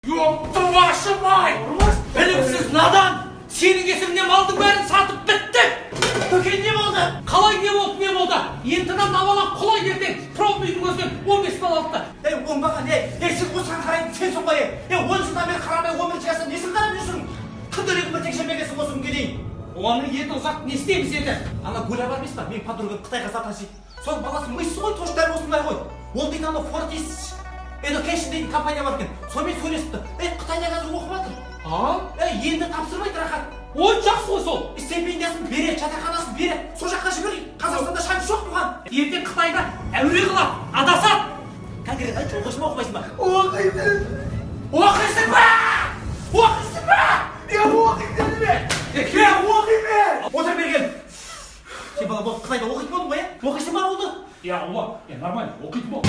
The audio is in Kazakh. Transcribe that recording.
Yoktu başım ay! Bilimsiz nadan! Senin kesinden aldın bärini satıp bittim! Töken ne oldu? Kalay ne oldu? Yentinden avalan kolay geldin! Probuyun gözden 15 bal altta! Onbağa ne? Siz bu sankarayın sen sonbayı! 10 жылдан beri karamay 11 çıkarsın, nesini karamıyorsun? Kıdırık bir tekşenmegesi olsun geleyim! Onun yeti uzak ne isteyimiz еді? Ана Гуля бар емес па? Мен подругам Қытайға саташы. Сол баласы мыйсы ғой, тоштар осындай ғой. Ол дейтін ана Fortis Education дейтін компания бар екен. Сонымен сөйлесіпті. Қытайда қазір оқып жатыр. Енді тапсырмайды рахат. Ой жақсы ғой сол! Стипендиясын береді, жатақханасын береді. Сол жаққа жіберейік. Қазақстанда шанс жоқ бұған. Ертең Қытайда әуре қылады, адасады! Конкрет айтшы, оқисың ба, оқымайсың ба? Оқисың ба? Оқисың ба? Оқимын мен! Отыр берген! Сен бала болып Қытайда оқитын болдың ба, Оқисың ба болды? Ya Allah, ya normal, okuyup mu?